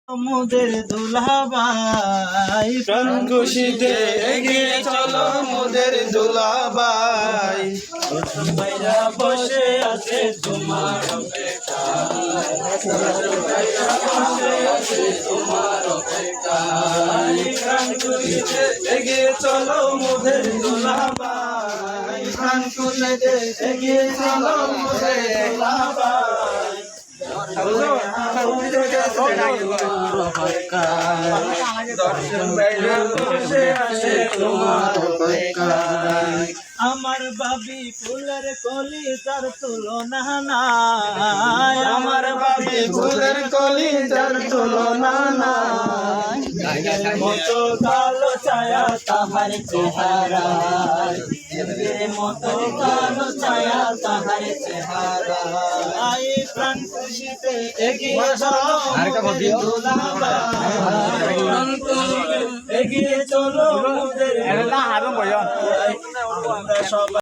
মোদের দুলাভাই প্রাণ খুশিতে এগিয়ে চলো মোদের দুলাভাই। ভাইরা বসে আছে তোমার প্রাণ খুশিতে এগিয়ে চলো মোদের দুলাভাই। প্রাণ খুশিতে এগিয়ে চলো মোদের দুলাভাই দর্শন বাইরে বসে আছে তোমার অপেক্ষায়। আমার বাবি ফুলের কলি তার তুলনা নাই, আমার বাবি ফুলের কলি যার তুলনা নাই। মতো কালো ছায়া তাহার চেহারা, মতো কালো ছায়া তাহার চেহারা। আই প্রাণ খুশিতে এগিয়ে চলো মোদের দুলাভাই, এগিয়ে চলো মোদের দুলাভাই। আমরা সবাই